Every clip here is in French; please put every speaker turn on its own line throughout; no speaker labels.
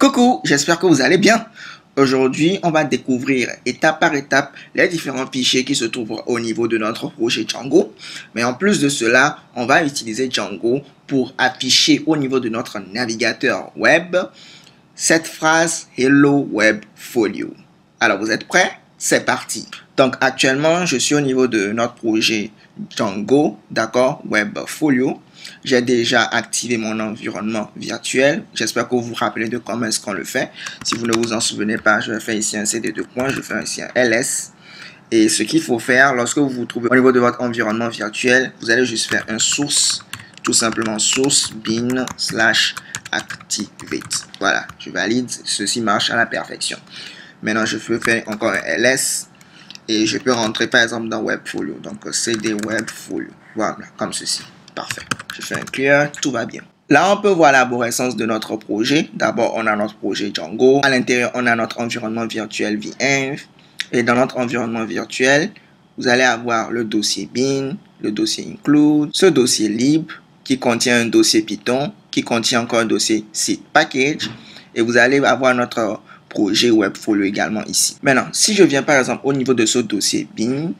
Coucou, j'espère que vous allez bien. Aujourd'hui, on va découvrir étape par étape les différents fichiers qui se trouvent au niveau de notre projet Django. Mais en plus de cela, on va utiliser Django pour afficher au niveau de notre navigateur web cette phrase Hello Web Folio. Alors, vous êtes prêts? C'est parti. Donc, actuellement, je suis au niveau de notre projet Django, d'accord, Web Folio. J'ai déjà activé mon environnement virtuel. J'espère que vous vous rappelez de comment est-ce qu'on le fait. Si vous ne vous en souvenez pas, je vais faire ici un CD2 points, je fais ici un LS. Et ce qu'il faut faire, lorsque vous vous trouvez au niveau de votre environnement virtuel, vous allez juste faire un source, tout simplement source bin / activate. Voilà, je valide, ceci marche à la perfection. Maintenant, je peux faire encore un LS et je peux rentrer par exemple dans Webfolio. Donc, CD Webfolio. Voilà, comme ceci. Parfait. Je fais un clear, tout va bien. Là, on peut voir l'arborescence de notre projet. D'abord, on a notre projet Django. À l'intérieur, on a notre environnement virtuel VMware. Et dans notre environnement virtuel, vous allez avoir le dossier bin, le dossier include, ce dossier lib qui contient un dossier Python, qui contient encore un dossier site package. Et vous allez avoir notre projet Webfolio également ici. Maintenant, si je viens par exemple au niveau de ce dossier bin,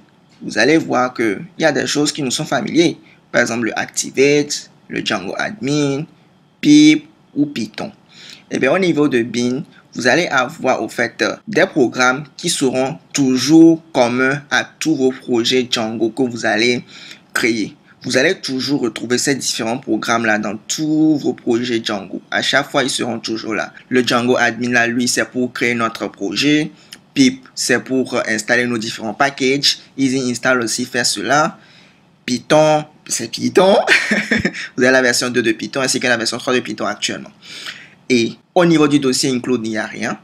vous allez voir qu'il y a des choses qui nous sont familières. Par exemple, le Activate, le Django Admin, pip ou Python. Et bien, au niveau de bin, vous allez avoir au fait des programmes qui seront toujours communs à tous vos projets Django que vous allez créer. Vous allez toujours retrouver ces différents programmes-là dans tous vos projets Django. À chaque fois, ils seront toujours là. Le Django Admin, là, lui, c'est pour créer notre projet. Pip, c'est pour installer nos différents packages. Easy Install aussi fait cela. Python, c'est Python. Vous avez la version 2 de Python ainsi que la version 3 de Python actuellement. Et au niveau du dossier include, il n'y a rien.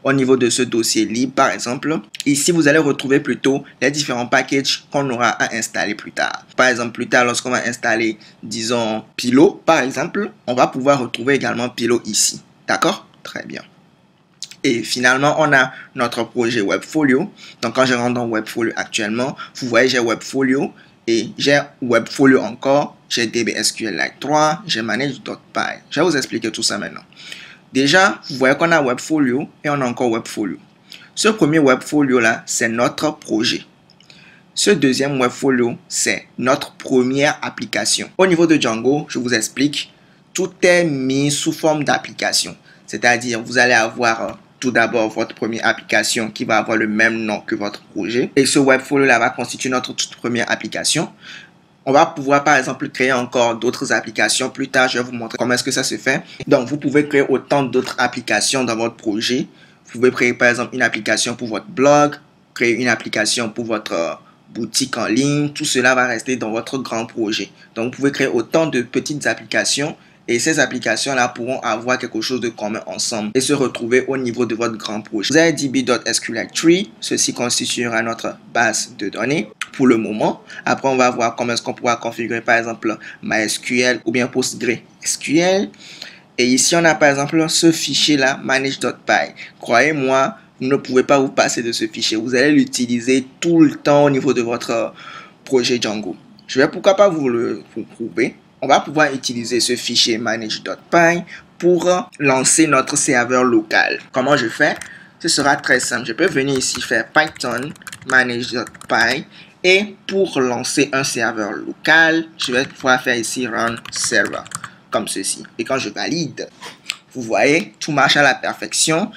Au niveau de ce dossier libre, par exemple, ici, vous allez retrouver plutôt les différents packages qu'on aura à installer plus tard. Par exemple, plus tard, lorsqu'on va installer, disons, Pilo, par exemple, on va pouvoir retrouver également Pilo ici. D'accord? Très bien. Et finalement, on a notre projet Webfolio. Donc, quand je rentre dans Webfolio actuellement, vous voyez, j'ai Webfolio. Et j'ai Webfolio encore, j'ai DBSQLite 3, j'ai manage.py. Je vais vous expliquer tout ça maintenant. Déjà, vous voyez qu'on a Webfolio et on a encore Webfolio. Ce premier Webfolio là, c'est notre projet. Ce deuxième Webfolio, c'est notre première application. Au niveau de Django, je vous explique, tout est mis sous forme d'application. C'est-à-dire, vous allez avoir tout d'abord votre première application qui va avoir le même nom que votre projet. Et ce Webfolio là va constituer notre toute première application. On va pouvoir par exemple créer encore d'autres applications. Plus tard, je vais vous montrer comment est-ce que ça se fait. Donc, vous pouvez créer autant d'autres applications dans votre projet. Vous pouvez créer par exemple une application pour votre blog, créer une application pour votre boutique en ligne. Tout cela va rester dans votre grand projet. Donc, vous pouvez créer autant de petites applications. Et ces applications-là pourront avoir quelque chose de commun ensemble et se retrouver au niveau de votre grand projet. Vous avez db.sqlite3. Ceci constituera notre base de données pour le moment. Après, on va voir comment est-ce qu'on pourra configurer par exemple MySQL ou bien PostgreSQL. Et ici, on a par exemple ce fichier-là, manage.py. Croyez-moi, vous ne pouvez pas vous passer de ce fichier. Vous allez l'utiliser tout le temps au niveau de votre projet Django. Je vais pourquoi pas vous prouver. On va pouvoir utiliser ce fichier manage.py pour lancer notre serveur local. Comment je fais? Ce sera très simple. Je peux venir ici faire Python manage.py et pour lancer un serveur local, je vais pouvoir faire ici run server comme ceci. Et quand je valide, vous voyez, tout marche à la perfection.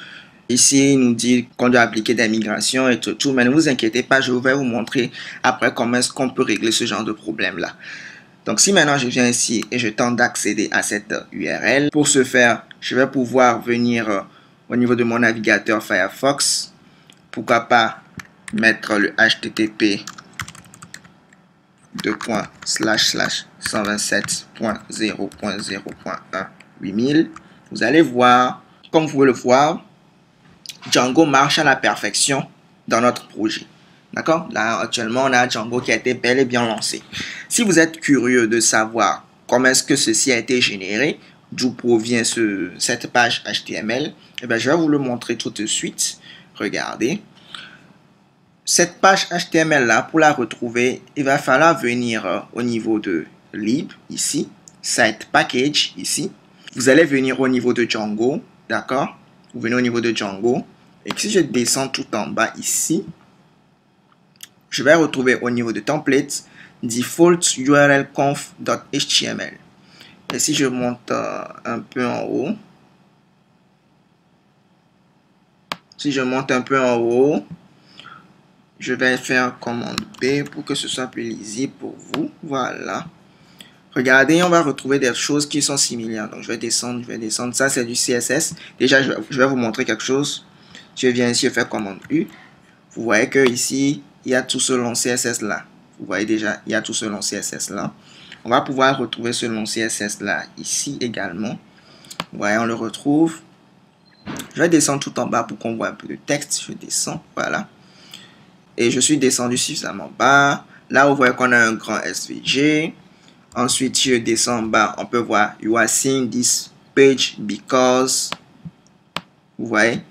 Ici, il nous dit qu'on doit appliquer des migrations et tout. Mais ne vous inquiétez pas, je vais vous montrer après comment est-ce qu'on peut régler ce genre de problème-là. Donc, si maintenant je viens ici et je tente d'accéder à cette URL, pour ce faire, je vais pouvoir venir au niveau de mon navigateur Firefox. Pourquoi pas mettre le HTTP 127.0.1.8000. Vous allez voir, comme vous pouvez le voir, Django marche à la perfection dans notre projet. D'accord? Là, actuellement, on a Django qui a été bel et bien lancé. Si vous êtes curieux de savoir comment est-ce que ceci a été généré, d'où provient cette page HTML, eh bien, je vais vous le montrer tout de suite. Regardez. Cette page HTML là, pour la retrouver, il va falloir venir au niveau de lib, ici, site package, ici. Vous allez venir au niveau de Django, d'accord? Vous venez au niveau de Django. Et si je descends tout en bas ici, je vais retrouver au niveau de template default url conf.html. Et si je monte un peu en haut, je vais faire commande B pour que ce soit plus lisible pour vous. Voilà. Regardez, on va retrouver des choses qui sont similaires. Donc, je vais descendre. Ça, c'est du CSS. Déjà, je vais vous montrer quelque chose. Je viens ici, je fais commande U. Vous voyez que ici, il y a tout ce long CSS là. Vous voyez déjà, il y a tout ce long CSS là. On va pouvoir retrouver ce long CSS là ici également. Vous voyez, on le retrouve. Je vais descendre tout en bas pour qu'on voit un peu de texte. Je descends, voilà. Et je suis descendu suffisamment bas. Là, vous voyez qu'on a un grand SVG. Ensuite, si je descends en bas, on peut voir you are seeing this page because, vous voyez,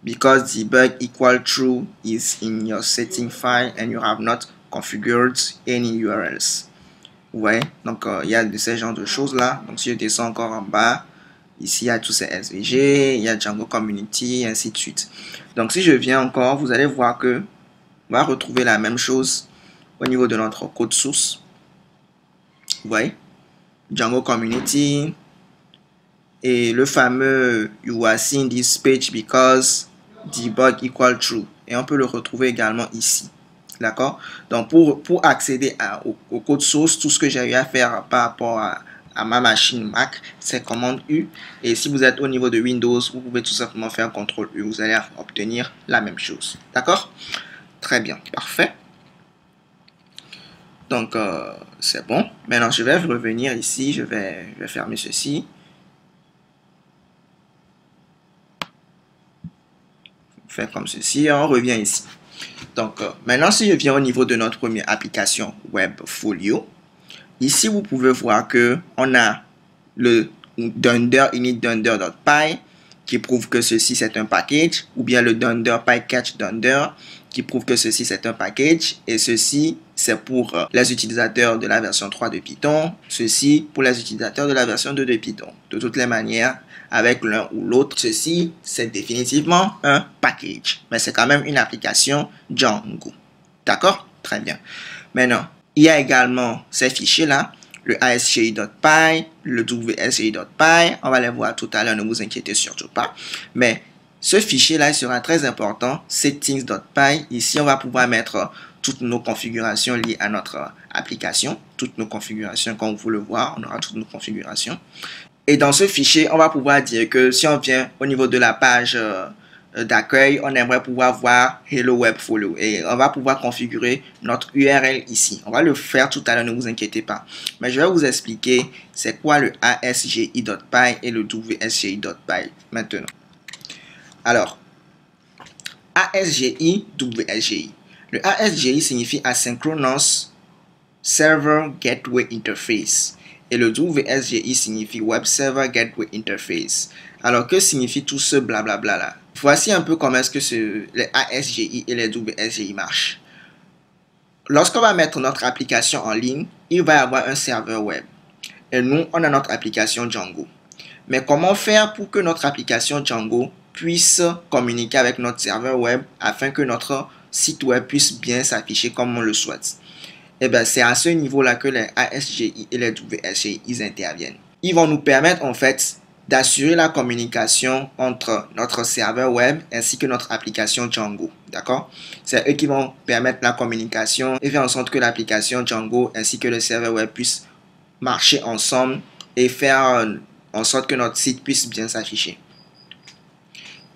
because debug equal true is in your setting file and you have not configured any URLs. Vous voyez, donc il y a de ces genres de choses là. Donc si je descends encore en bas, ici il y a tous ces SVG, il y a Django Community, et ainsi de suite. Donc si je viens encore, vous allez voir que on va retrouver la même chose au niveau de notre code source. Vous voyez, Django Community et le fameux you are seeing this page because debug equal true. Et on peut le retrouver également ici. D'accord? Donc, pour accéder au code source, tout ce que j'ai eu à faire par rapport à ma machine Mac, c'est commande U. Et si vous êtes au niveau de Windows, vous pouvez tout simplement faire CTRL U. Vous allez obtenir la même chose. D'accord? Très bien. Parfait. Donc, c'est bon. Maintenant, je vais revenir ici. Je vais fermer ceci. Faire comme ceci. On revient ici. Donc, maintenant, si je viens au niveau de notre première application Webfolio, ici, vous pouvez voir que on a le dunder init.dunder.py qui prouve que ceci c'est un package, ou bien le dunder pycatch dunder qui prouve que ceci c'est un package, et ceci c'est pour les utilisateurs de la version 3 de Python, ceci pour les utilisateurs de la version 2 de Python. De toutes les manières, avec l'un ou l'autre, ceci c'est définitivement un package, mais c'est quand même une application Django. D'accord? Très bien. Maintenant, il y a également ces fichiers là, le ASGI.py, le WSGI.py, on va les voir tout à l'heure, ne vous inquiétez surtout pas. Mais ce fichier là il sera très important, settings.py. Ici, on va pouvoir mettre toutes nos configurations liées à notre application, toutes nos configurations, comme vous le voyez, on aura toutes nos configurations. Et dans ce fichier, on va pouvoir dire que si on vient au niveau de la page d'accueil, on aimerait pouvoir voir Hello Webfolio et on va pouvoir configurer notre URL ici. On va le faire tout à l'heure, ne vous inquiétez pas. Mais je vais vous expliquer c'est quoi le ASGI.py et le WSGI.py maintenant. Alors, ASGI, WSGI. Le ASGI signifie Asynchronous Server Gateway Interface. Et le WSGI signifie Web Server Gateway Interface. Alors, que signifie tout ce blablabla là? Voici un peu comment est-ce que les ASGI et les WSGI marchent. Lorsqu'on va mettre notre application en ligne, il va y avoir un serveur web. Et nous, on a notre application Django. Mais comment faire pour que notre application Django puisse communiquer avec notre serveur web afin que notre site web puisse bien s'afficher comme on le souhaite? Et bien, c'est à ce niveau-là que les ASGI et les WSGI ils interviennent. Ils vont nous permettre en fait d'assurer la communication entre notre serveur web ainsi que notre application Django. D'accord? C'est eux qui vont permettre la communication et faire en sorte que l'application Django ainsi que le serveur web puissent marcher ensemble et faire en sorte que notre site puisse bien s'afficher.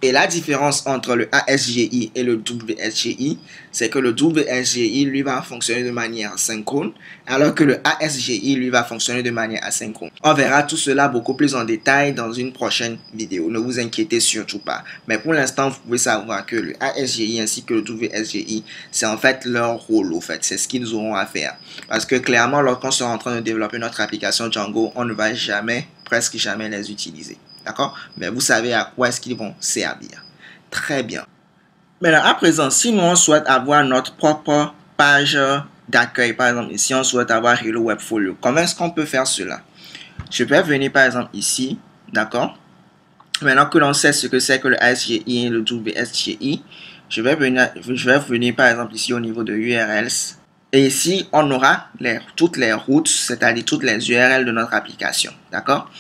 Et la différence entre le ASGI et le WSGI, c'est que le WSGI, lui, va fonctionner de manière synchrone, alors que le ASGI, lui, va fonctionner de manière asynchrone. On verra tout cela beaucoup plus en détail dans une prochaine vidéo. Ne vous inquiétez surtout pas. Mais pour l'instant, vous pouvez savoir que le ASGI ainsi que le WSGI, c'est en fait leur rôle, au fait. C'est ce qu'ils auront à faire. Parce que clairement, lorsqu'on sera en train de développer notre application Django, on ne va jamais, presque jamais les utiliser. D'accord? Mais vous savez à quoi est-ce qu'ils vont servir. Très bien. Maintenant, à présent, si nous on souhaite avoir notre propre page d'accueil, par exemple, ici, on souhaite avoir Hello Webfolio, comment est-ce qu'on peut faire cela? Je vais venir, par exemple, ici, d'accord? Maintenant que l'on sait ce que c'est que le SGI et le WSGI, je vais venir par exemple ici au niveau de URLs. Et ici, on aura toutes les routes, c'est-à-dire toutes les URL de notre application. D'accord?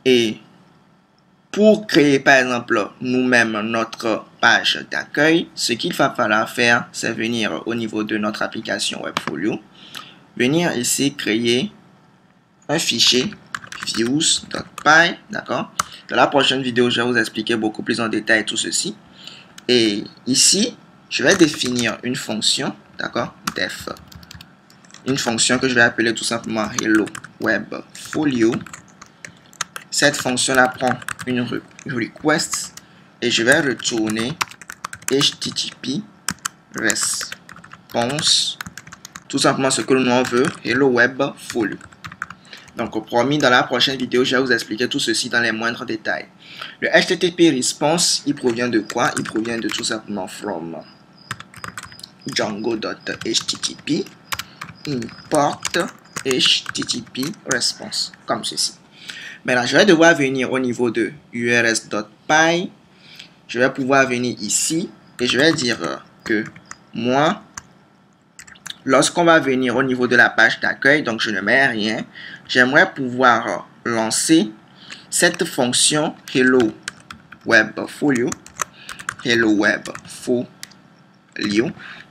Et pour créer par exemple nous-mêmes notre page d'accueil, ce qu'il va falloir faire, c'est venir au niveau de notre application Webfolio, venir ici créer un fichier views.py, d'accord? Dans la prochaine vidéo, je vais vous expliquer beaucoup plus en détail tout ceci. Et ici, je vais définir une fonction, d'accord? Def. Une fonction que je vais appeler tout simplement Hello Web Folio. Cette fonction-là prend une request et je vais retourner HTTP response, tout simplement ce que l'on veut, Hello Web Folio. Donc, promis, dans la prochaine vidéo, je vais vous expliquer tout ceci dans les moindres détails. Le HTTP response, il provient de quoi? Il provient de tout simplement from django.http import HTTP response, comme ceci. Maintenant, je vais devoir venir au niveau de urs.py. Je vais pouvoir venir ici et je vais dire que moi, lorsqu'on va venir au niveau de la page d'accueil, donc je ne mets rien, j'aimerais pouvoir lancer cette fonction Hello Web Folio, Hello Web Folio,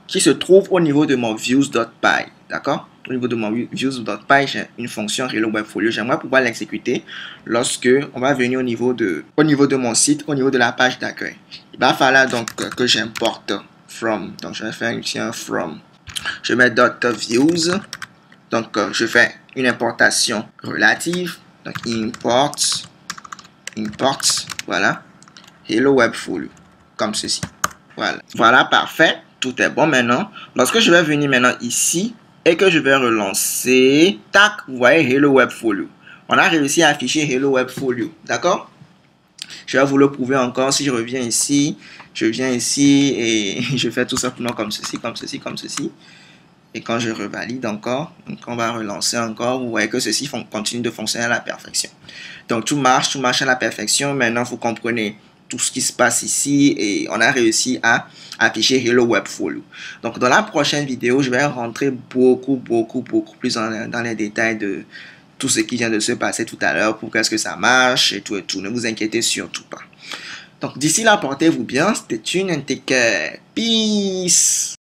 qui se trouve au niveau de mon views.py, d'accord? Au niveau de mon views.py, j'ai une fonction Hello Web Folio. J'aimerais pouvoir l'exécuter lorsque on va venir au niveau de mon site, au niveau de la page d'accueil. Il va falloir donc que j'importe from. Donc je vais faire ici un from. Je mets .views. Donc je fais une importation relative. Donc import, voilà. Hello Web Folio, comme ceci. Voilà, parfait. Tout est bon maintenant. Lorsque je vais venir maintenant ici et que je vais relancer, tac, vous voyez Hello Web Folio. On a réussi à afficher Hello Web Folio, d'accord? Je vais vous le prouver encore. Si je reviens ici, je viens ici et je fais tout simplement comme ceci, comme ceci, comme ceci. Et quand je revalide encore, donc on va relancer encore, vous voyez que ceci continue de fonctionner à la perfection. Donc tout marche à la perfection. Maintenant, vous comprenez tout ce qui se passe ici et on a réussi à afficher Hello Web Folio. Donc dans la prochaine vidéo, je vais rentrer beaucoup plus dans les détails de tout ce qui vient de se passer tout à l'heure, pour qu'est-ce que ça marche et tout et tout. Ne vous inquiétez surtout pas. Donc d'ici là, portez-vous bien. C'était une Peace.